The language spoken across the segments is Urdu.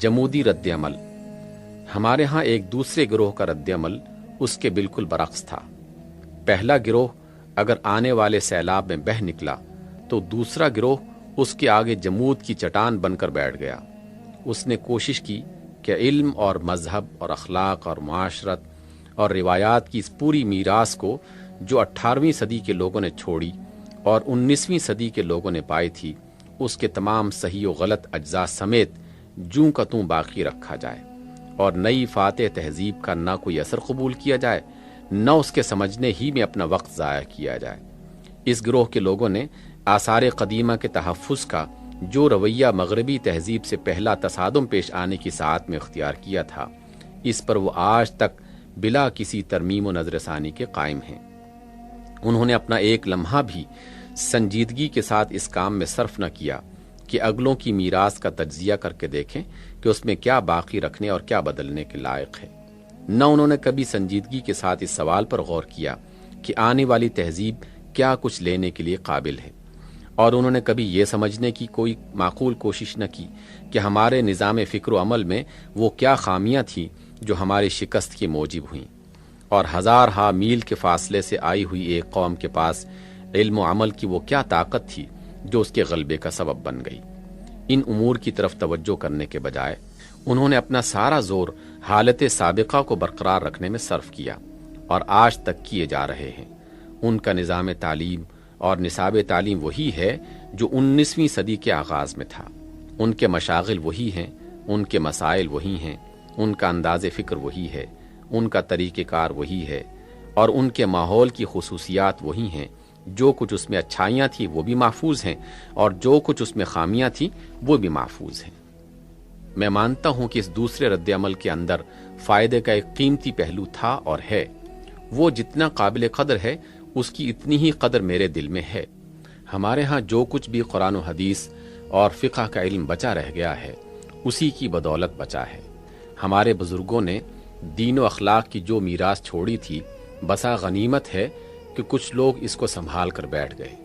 جمودی رد عمل۔ ہمارے ہاں ایک دوسرے گروہ کا رد عمل اس کے بالکل برعکس تھا۔ پہلا گروہ اگر آنے والے سیلاب میں بہہ نکلا تو دوسرا گروہ اس کے آگے جمود کی چٹان بن کر بیٹھ گیا۔ اس نے کوشش کی کہ علم اور مذہب اور اخلاق اور معاشرت اور روایات کی اس پوری میراث کو جو 18ویں صدی کے لوگوں نے چھوڑی اور 19ویں صدی کے لوگوں نے پائی تھی، اس کے تمام صحیح و غلط اجزاء سمیت جوں کا توں باقی رکھا جائے، اور نئی فاتح تہذیب کا نہ کوئی اثر قبول کیا جائے، نہ اس کے سمجھنے ہی میں اپنا وقت ضائع کیا جائے۔ اس گروہ کے لوگوں نے آثار قدیمہ کے تحفظ کا جو رویہ مغربی تہذیب سے پہلا تصادم پیش آنے کی ساعت میں اختیار کیا تھا، اس پر وہ آج تک بلا کسی ترمیم و نظر ثانی کے قائم ہیں۔ انہوں نے اپنا ایک لمحہ بھی سنجیدگی کے ساتھ اس کام میں صرف نہ کیا کہ اگلوں کی میراث کا تجزیہ کر کے دیکھیں کہ اس میں کیا باقی رکھنے اور کیا بدلنے کے لائق ہے۔ نہ انہوں نے کبھی سنجیدگی کے ساتھ اس سوال پر غور کیا کہ آنے والی تہذیب کیا کچھ لینے کے لیے قابل ہے، اور انہوں نے کبھی یہ سمجھنے کی کوئی معقول کوشش نہ کی کہ ہمارے نظام فکر و عمل میں وہ کیا خامیاں تھیں جو ہماری شکست کی موجب ہوئیں، اور ہزارہا میل کے فاصلے سے آئی ہوئی ایک قوم کے پاس علم و عمل کی وہ کیا طاقت تھی جو اس کے غلبے کا سبب بن گئی۔ ان امور کی طرف توجہ کرنے کے بجائے انہوں نے اپنا سارا زور حالت سابقہ کو برقرار رکھنے میں صرف کیا، اور آج تک کیے جا رہے ہیں۔ ان کا نظام تعلیم اور نصاب تعلیم وہی ہے جو 19ویں صدی کے آغاز میں تھا۔ ان کے مشاغل وہی ہیں، ان کے مسائل وہی ہیں، ان کا انداز فکر وہی ہے، ان کا طریقہ کار وہی ہے، اور ان کے ماحول کی خصوصیات وہی ہیں۔ جو کچھ اس میں اچھائیاں تھیں وہ بھی محفوظ ہیں، اور جو کچھ اس میں خامیاں تھیں وہ بھی محفوظ ہیں۔ میں مانتا ہوں کہ اس دوسرے رد عمل کے اندر فائدے کا ایک قیمتی پہلو تھا اور ہے۔ وہ جتنا قابل قدر ہے اس کی اتنی ہی قدر میرے دل میں ہے۔ ہمارے ہاں جو کچھ بھی قرآن و حدیث اور فقہ کا علم بچا رہ گیا ہے، اسی کی بدولت بچا ہے۔ ہمارے بزرگوں نے دین و اخلاق کی جو میراث چھوڑی تھی، بسا غنیمت ہے کہ کچھ لوگ اس کو سنبھال کر بیٹھ گئے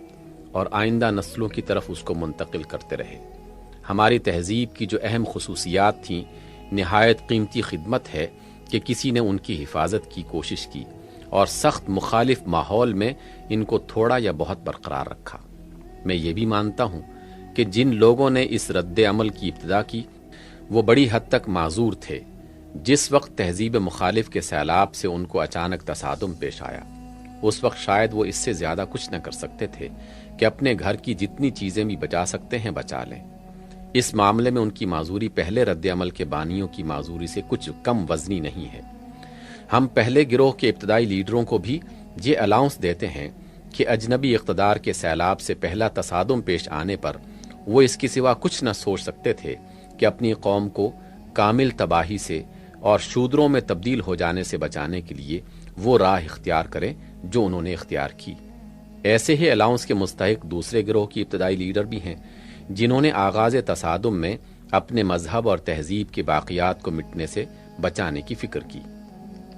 اور آئندہ نسلوں کی طرف اس کو منتقل کرتے رہے۔ ہماری تہذیب کی جو اہم خصوصیات تھیں، نہایت قیمتی خدمت ہے کہ کسی نے ان کی حفاظت کی کوشش کی اور سخت مخالف ماحول میں ان کو تھوڑا یا بہت برقرار رکھا۔ میں یہ بھی مانتا ہوں کہ جن لوگوں نے اس رد عمل کی ابتدا کی وہ بڑی حد تک معذور تھے۔ جس وقت تہذیب مخالف کے سیلاب سے ان کو اچانک تصادم پیش آیا، اس وقت شاید وہ اس سے زیادہ کچھ نہ کر سکتے تھے کہ اپنے گھر کی جتنی چیزیں بھی بچا سکتے ہیں بچا لیں۔ اس معاملے میں ان کی معذوری پہلے رد عمل کے بانیوں کی معذوری سے کچھ کم وزنی نہیں ہے۔ ہم پہلے گروہ کے ابتدائی لیڈروں کو بھی یہ الاؤنس دیتے ہیں کہ اجنبی اقتدار کے سیلاب سے پہلا تصادم پیش آنے پر وہ اس کے سوا کچھ نہ سوچ سکتے تھے کہ اپنی قوم کو کامل تباہی سے اور شودروں میں تبدیل ہو جانے سے بچانے کے لیے وہ راہ اختیار کریں جو انہوں نے اختیار کی۔ ایسے ہی الاؤنس کے مستحق دوسرے گروہ کی ابتدائی لیڈر بھی ہیں جنہوں نے آغاز تصادم میں اپنے مذہب اور تہذیب کے باقیات کو مٹنے سے بچانے کی فکر کی،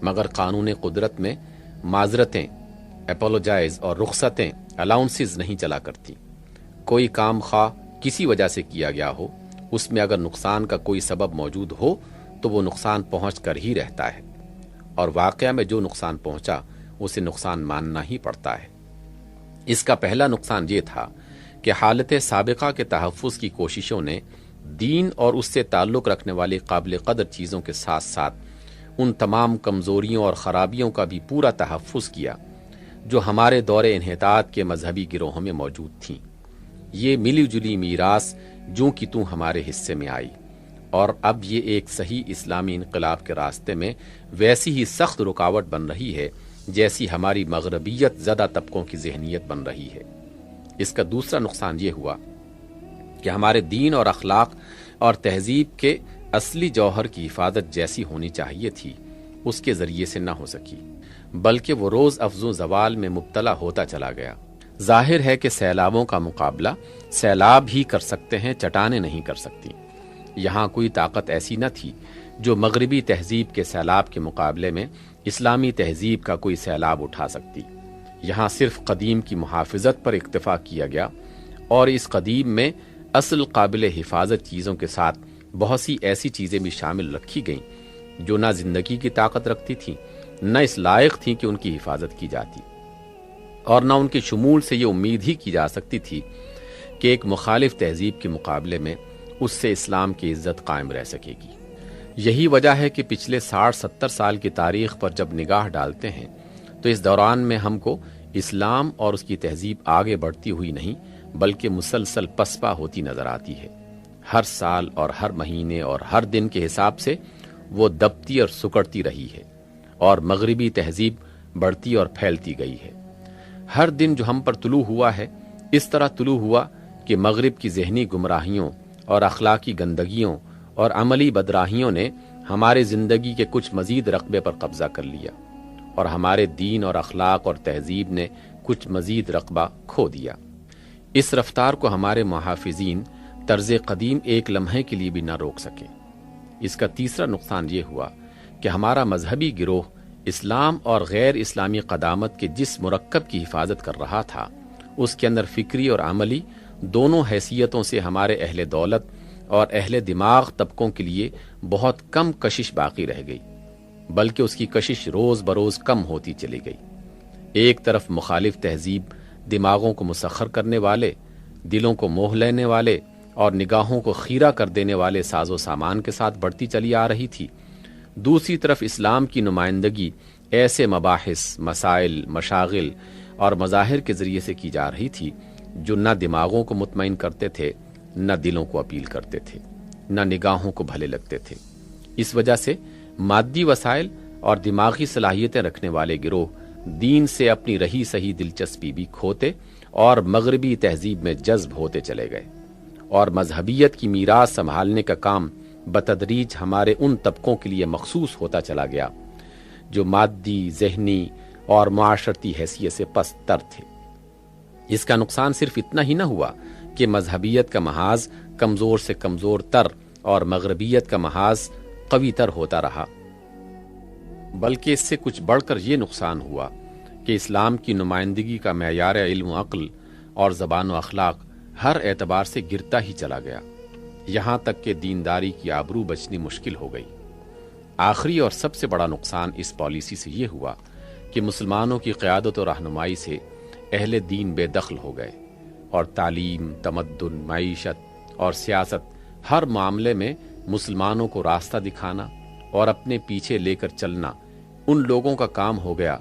مگر قانون قدرت میں معذرتیں، اپولوجائز اور رخصتیں الاؤنسز نہیں چلا کرتی۔ کوئی کام خواہ کسی وجہ سے کیا گیا ہو، اس میں اگر نقصان کا کوئی سبب موجود ہو تو وہ نقصان پہنچ کر ہی رہتا ہے، اور واقعہ میں جو نقصان پہنچا اسے نقصان ماننا ہی پڑتا ہے۔ اس کا پہلا نقصان یہ تھا کہ حالت سابقہ کے تحفظ کی کوششوں نے دین اور اس سے تعلق رکھنے والی قابل قدر چیزوں کے ساتھ ساتھ ان تمام کمزوریوں اور خرابیوں کا بھی پورا تحفظ کیا جو ہمارے دور انحطاط کے مذہبی گروہوں میں موجود تھیں۔ یہ ملی جلی میراث جوں کی توں ہمارے حصے میں آئی، اور اب یہ ایک صحیح اسلامی انقلاب کے راستے میں ویسی ہی سخت رکاوٹ بن رہی ہے جیسی ہماری مغربیت زدہ طبقوں کی ذہنیت بن رہی ہے۔ اس کا دوسرا نقصان یہ ہوا کہ ہمارے دین اور اخلاق اور تہذیب کے اصلی جوہر کی حفاظت جیسی ہونی چاہیے تھی اس کے ذریعے سے نہ ہو سکی، بلکہ وہ روز افزوں زوال میں مبتلا ہوتا چلا گیا۔ ظاہر ہے کہ سیلابوں کا مقابلہ سیلاب ہی کر سکتے ہیں، چٹانیں نہیں کر سکتی۔ یہاں کوئی طاقت ایسی نہ تھی جو مغربی تہذیب کے سیلاب کے مقابلے میں اسلامی تہذیب کا کوئی سیلاب اٹھا سکتی۔ یہاں صرف قدیم کی محافظت پر اکتفا کیا گیا، اور اس قدیم میں اصل قابل حفاظت چیزوں کے ساتھ بہت سی ایسی چیزیں بھی شامل رکھی گئیں جو نہ زندگی کی طاقت رکھتی تھیں، نہ اس لائق تھیں کہ ان کی حفاظت کی جاتی، اور نہ ان کے شمول سے یہ امید ہی کی جا سکتی تھی کہ ایک مخالف تہذیب کے مقابلے میں اس سے اسلام کی عزت قائم رہ سکے گی۔ یہی وجہ ہے کہ پچھلے 60-70 سال کی تاریخ پر جب نگاہ ڈالتے ہیں تو اس دوران میں ہم کو اسلام اور اس کی تہذیب آگے بڑھتی ہوئی نہیں بلکہ مسلسل پسپا ہوتی نظر آتی ہے۔ ہر سال اور ہر مہینے اور ہر دن کے حساب سے وہ دبتی اور سکڑتی رہی ہے، اور مغربی تہذیب بڑھتی اور پھیلتی گئی ہے۔ ہر دن جو ہم پر طلوع ہوا ہے اس طرح طلوع ہوا کہ مغرب کی ذہنی گمراہیوں اور اخلاقی گندگیوں اور عملی بدراہیوں نے ہمارے زندگی کے کچھ مزید رقبے پر قبضہ کر لیا، اور ہمارے دین اور اخلاق اور تہذیب نے کچھ مزید رقبہ کھو دیا۔ اس رفتار کو ہمارے محافظین طرز قدیم ایک لمحے کے لیے بھی نہ روک سکے۔ اس کا تیسرا نقصان یہ ہوا کہ ہمارا مذہبی گروہ اسلام اور غیر اسلامی قدامت کے جس مرکب کی حفاظت کر رہا تھا اس کے اندر فکری اور عملی دونوں حیثیتوں سے ہمارے اہل دولت اور اہل دماغ طبقوں کے لیے بہت کم کشش باقی رہ گئی، بلکہ اس کی کشش روز بروز کم ہوتی چلی گئی۔ ایک طرف مخالف تہذیب دماغوں کو مسخر کرنے والے، دلوں کو موہ لینے والے اور نگاہوں کو خیرہ کر دینے والے ساز و سامان کے ساتھ بڑھتی چلی آ رہی تھی، دوسری طرف اسلام کی نمائندگی ایسے مباحث، مسائل، مشاغل اور مظاہر کے ذریعے سے کی جا رہی تھی جو نہ دماغوں کو مطمئن کرتے تھے، نہ دلوں کو اپیل کرتے تھے، نہ نگاہوں کو بھلے لگتے تھے۔ اس وجہ سے مادی وسائل اور دماغی صلاحیتیں رکھنے والے گروہ دین سے اپنی رہی سہی دلچسپی بھی کھوتے اور مغربی تہذیب میں جذب ہوتے چلے گئے، اور مذہبیت کی میراث سنبھالنے کا کام بتدریج ہمارے ان طبقوں کے لیے مخصوص ہوتا چلا گیا جو مادی، ذہنی اور معاشرتی حیثیت سے پست تر تھے۔ اس کا نقصان صرف اتنا ہی نہ ہوا کہ مذہبیت کا محاذ کمزور سے کمزور تر اور مغربیت کا محاذ قوی تر ہوتا رہا، بلکہ اس سے کچھ بڑھ کر یہ نقصان ہوا کہ اسلام کی نمائندگی کا معیار علم و عقل اور زبان و اخلاق ہر اعتبار سے گرتا ہی چلا گیا، یہاں تک کہ دینداری کی آبرو بچنی مشکل ہو گئی۔ آخری اور سب سے بڑا نقصان اس پالیسی سے یہ ہوا کہ مسلمانوں کی قیادت و رہنمائی سے اہل دین بے دخل ہو گئے، اور تعلیم، تمدن، معیشت اور سیاست ہر معاملے میں مسلمانوں کو راستہ دکھانا اور اپنے پیچھے لے کر چلنا ان لوگوں کا کام ہو گیا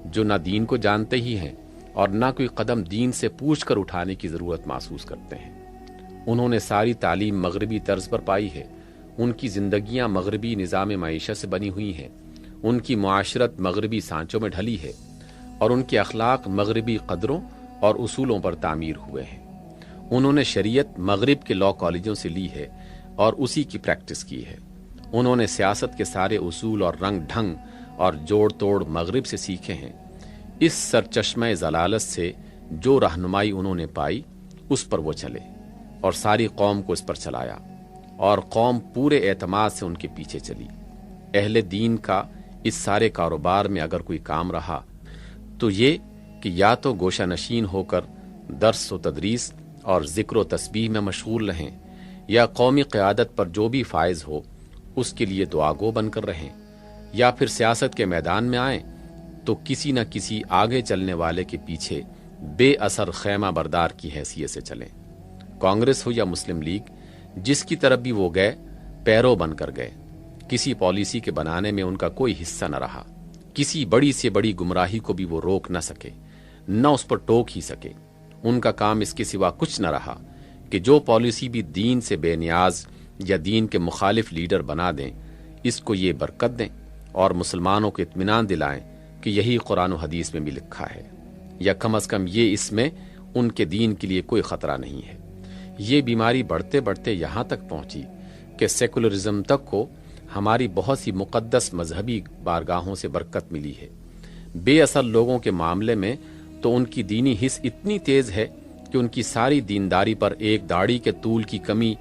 جو نہ دین کو جانتے ہی ہیں اور نہ کوئی قدم دین سے پوچھ کر اٹھانے کی ضرورت محسوس کرتے ہیں۔ انہوں نے ساری تعلیم مغربی طرز پر پائی ہے، ان کی زندگیاں مغربی نظام معیشت سے بنی ہوئی ہیں، ان کی معاشرت مغربی سانچوں میں ڈھلی ہے، اور ان کے اخلاق مغربی قدروں اور اصولوں پر تعمیر ہوئے ہیں۔ انہوں نے شریعت مغرب کے لا کالجوں سے لی ہے اور اسی کی پریکٹس کی ہے۔ انہوں نے سیاست کے سارے اصول اور رنگ ڈھنگ اور جوڑ توڑ مغرب سے سیکھے ہیں۔ اس سرچشمہ ضلالت سے جو رہنمائی انہوں نے پائی اس پر وہ چلے اور ساری قوم کو اس پر چلایا، اور قوم پورے اعتماد سے ان کے پیچھے چلی۔ اہل دین کا اس سارے کاروبار میں اگر کوئی کام رہا تو یہ کہ یا تو گوشہ نشین ہو کر درس و تدریس اور ذکر و تسبیح میں مشغول رہیں، یا قومی قیادت پر جو بھی فائز ہو اس کے لیے دعاگو بن کر رہیں، یا پھر سیاست کے میدان میں آئیں تو کسی نہ کسی آگے چلنے والے کے پیچھے بے اثر خیمہ بردار کی حیثیت سے چلیں۔ کانگریس ہو یا مسلم لیگ، جس کی طرف بھی وہ گئے پیرو بن کر گئے، کسی پالیسی کے بنانے میں ان کا کوئی حصہ نہ رہا، کسی بڑی سے بڑی گمراہی کو بھی وہ روک نہ سکے، نہ اس پر ٹوک ہی سکے۔ ان کا کام اس کے سوا کچھ نہ رہا کہ جو پالیسی بھی دین سے بے نیاز یا دین کے مخالف لیڈر بنا دیں، اس کو یہ برکت دیں اور مسلمانوں کو اطمینان دلائیں کہ یہی قرآن و حدیث میں بھی لکھا ہے، یا کم از کم یہ اس میں ان کے دین کے لیے کوئی خطرہ نہیں ہے۔ یہ بیماری بڑھتے بڑھتے یہاں تک پہنچی کہ سیکولرزم تک کو ہماری بہت سی مقدس مذہبی بارگاہوں سے برکت ملی ہے۔ بے اثر لوگوں کے معاملے میں تو ان کی دینی حس اتنی تیز ہے کہ ان کی ساری دینداری پر ایک داڑھی کے طول کی کمی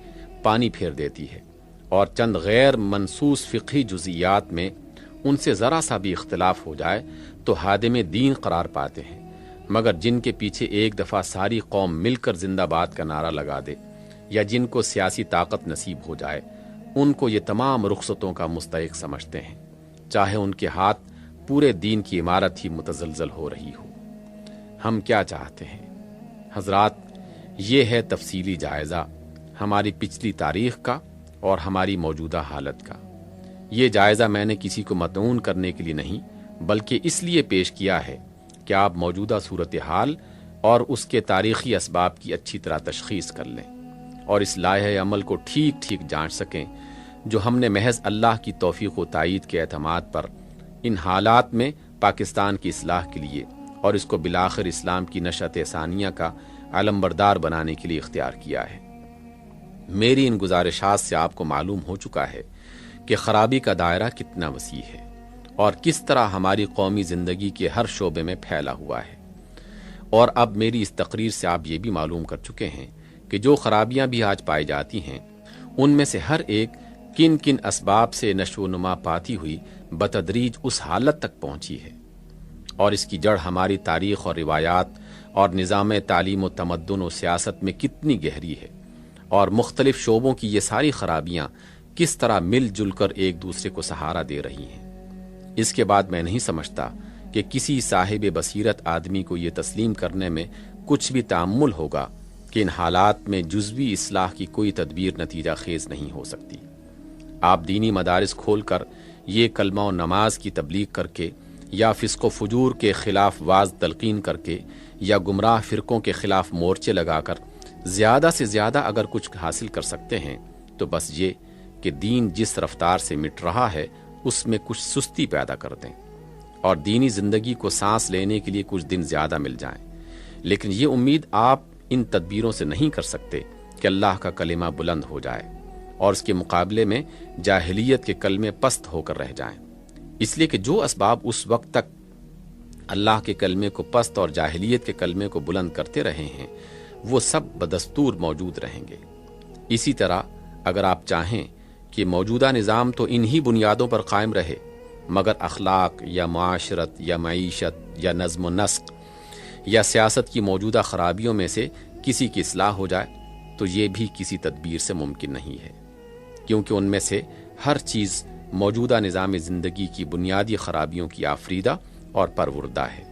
پانی پھیر دیتی ہے، اور چند غیر منصوص فقہی جزئیات میں ان سے ذرا سا بھی اختلاف ہو جائے تو ہادم دین قرار پاتے ہیں، مگر جن کے پیچھے ایک دفعہ ساری قوم مل کر زندہ باد کا نعرہ لگا دے، یا جن کو سیاسی طاقت نصیب ہو جائے، ان کو یہ تمام رخصتوں کا مستحق سمجھتے ہیں، چاہے ان کے ہاتھ پورے دین کی عمارت ہی متزلزل ہو رہی ہو۔ ہم کیا چاہتے ہیں؟ حضرات، یہ ہے تفصیلی جائزہ ہماری پچھلی تاریخ کا اور ہماری موجودہ حالت کا۔ یہ جائزہ میں نے کسی کو مطعون کرنے کے لیے نہیں، بلکہ اس لیے پیش کیا ہے کہ آپ موجودہ صورتحال اور اس کے تاریخی اسباب کی اچھی طرح تشخیص کر لیں اور اس لائحہ عمل کو ٹھیک ٹھیک جانچ سکیں جو ہم نے محض اللہ کی توفیق و تائید کے اعتماد پر ان حالات میں پاکستان کی اصلاح کے لیے اور اس کو بالآخر اسلام کی نشأت ثانیہ کا علمبردار بنانے کے لیے اختیار کیا ہے۔ میری ان گزارشات سے آپ کو معلوم ہو چکا ہے کہ خرابی کا دائرہ کتنا وسیع ہے اور کس طرح ہماری قومی زندگی کے ہر شعبے میں پھیلا ہوا ہے، اور اب میری اس تقریر سے آپ یہ بھی معلوم کر چکے ہیں کہ جو خرابیاں بھی آج پائی جاتی ہیں ان میں سے ہر ایک کن کن اسباب سے نشو و نما پاتی ہوئی بتدریج اس حالت تک پہنچی ہے، اور اس کی جڑ ہماری تاریخ اور روایات اور نظام تعلیم و تمدن و سیاست میں کتنی گہری ہے، اور مختلف شعبوں کی یہ ساری خرابیاں کس طرح مل جل کر ایک دوسرے کو سہارا دے رہی ہیں۔ اس کے بعد میں نہیں سمجھتا کہ کسی صاحب بصیرت آدمی کو یہ تسلیم کرنے میں کچھ بھی تأمل ہوگا کہ ان حالات میں جزوی اصلاح کی کوئی تدبیر نتیجہ خیز نہیں ہو سکتی۔ آپ دینی مدارس کھول کر یہ کلمہ و نماز کی تبلیغ کر کے یا فسق و فجور کے خلاف واعظ تلقین کر کے یا گمراہ فرقوں کے خلاف مورچے لگا کر زیادہ سے زیادہ اگر کچھ حاصل کر سکتے ہیں تو بس یہ کہ دین جس رفتار سے مٹ رہا ہے اس میں کچھ سستی پیدا کر دیں اور دینی زندگی کو سانس لینے کے لیے کچھ دن زیادہ مل جائیں، لیکن یہ امید آپ ان تدبیروں سے نہیں کر سکتے کہ اللہ کا کلمہ بلند ہو جائے اور اس کے مقابلے میں جاہلیت کے کلمے پست ہو کر رہ جائیں، اس لیے کہ جو اسباب اس وقت تک اللہ کے کلمے کو پست اور جاہلیت کے کلمے کو بلند کرتے رہے ہیں وہ سب بدستور موجود رہیں گے۔ اسی طرح اگر آپ چاہیں کہ موجودہ نظام تو انہی بنیادوں پر قائم رہے مگر اخلاق یا معاشرت یا معیشت یا نظم و نسق یا سیاست کی موجودہ خرابیوں میں سے کسی کی اصلاح ہو جائے تو یہ بھی کسی تدبیر سے ممکن نہیں ہے، کیونکہ ان میں سے ہر چیز موجودہ نظام زندگی کی بنیادی خرابیوں کی آفریدہ اور پروردہ ہے،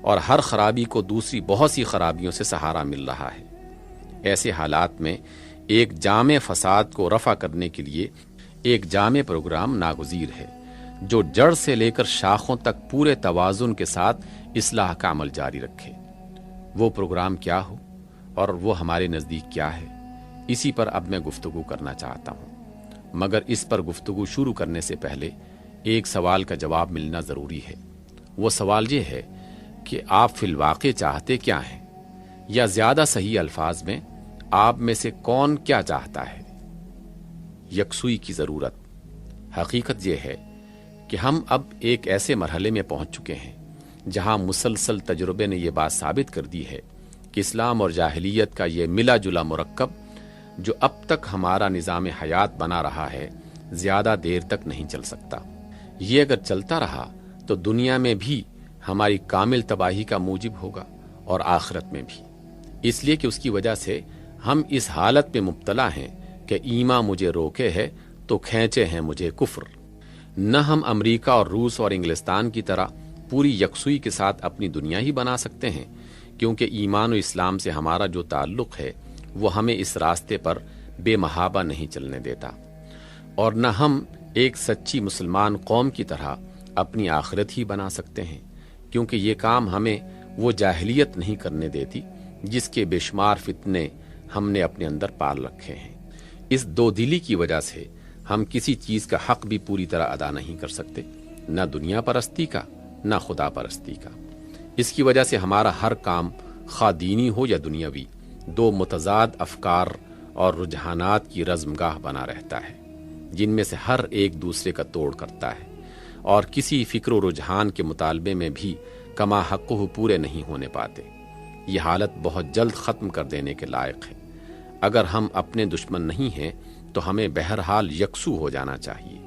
اور ہر خرابی کو دوسری بہت سی خرابیوں سے سہارا مل رہا ہے۔ ایسے حالات میں ایک جامع فساد کو رفع کرنے کے لیے ایک جامع پروگرام ناگزیر ہے جو جڑ سے لے کر شاخوں تک پورے توازن کے ساتھ اصلاح کا عمل جاری رکھے۔ وہ پروگرام کیا ہو اور وہ ہمارے نزدیک کیا ہے، اسی پر اب میں گفتگو کرنا چاہتا ہوں، مگر اس پر گفتگو شروع کرنے سے پہلے ایک سوال کا جواب ملنا ضروری ہے۔ وہ سوال یہ ہے کہ آپ فی الواقع چاہتے کیا ہیں، یا زیادہ صحیح الفاظ میں آپ میں سے کون کیا چاہتا ہے؟ یکسوئی کی ضرورت۔ حقیقت یہ ہے کہ ہم اب ایک ایسے مرحلے میں پہنچ چکے ہیں جہاں مسلسل تجربے نے یہ بات ثابت کر دی ہے کہ اسلام اور جاہلیت کا یہ ملا جلا مرکب جو اب تک ہمارا نظام حیات بنا رہا ہے زیادہ دیر تک نہیں چل سکتا۔ یہ اگر چلتا رہا تو دنیا میں بھی ہماری کامل تباہی کا موجب ہوگا اور آخرت میں بھی، اس لیے کہ اس کی وجہ سے ہم اس حالت میں مبتلا ہیں کہ ایمان مجھے روکے ہے تو کھینچے ہیں مجھے کفر۔ نہ ہم امریکہ اور روس اور انگلستان کی طرح پوری یکسوئی کے ساتھ اپنی دنیا ہی بنا سکتے ہیں، کیونکہ ایمان و اسلام سے ہمارا جو تعلق ہے وہ ہمیں اس راستے پر بے محابہ نہیں چلنے دیتا، اور نہ ہم ایک سچی مسلمان قوم کی طرح اپنی آخرت ہی بنا سکتے ہیں، کیونکہ یہ کام ہمیں وہ جاہلیت نہیں کرنے دیتی جس کے بے شمار فتنے ہم نے اپنے اندر پال رکھے ہیں۔ اس دو دلی کی وجہ سے ہم کسی چیز کا حق بھی پوری طرح ادا نہیں کر سکتے، نہ دنیا پرستی کا نہ خدا پرستی کا۔ اس کی وجہ سے ہمارا ہر کام خواہ دینی ہو یا دنیاوی دو متضاد افکار اور رجحانات کی رزمگاہ بنا رہتا ہے، جن میں سے ہر ایک دوسرے کا توڑ کرتا ہے اور کسی فکر و رجحان کے مطالبے میں بھی کما حقہ پورے نہیں ہونے پاتے۔ یہ حالت بہت جلد ختم کر دینے کے لائق ہے۔ اگر ہم اپنے دشمن نہیں ہیں تو ہمیں بہرحال یکسو ہو جانا چاہیے۔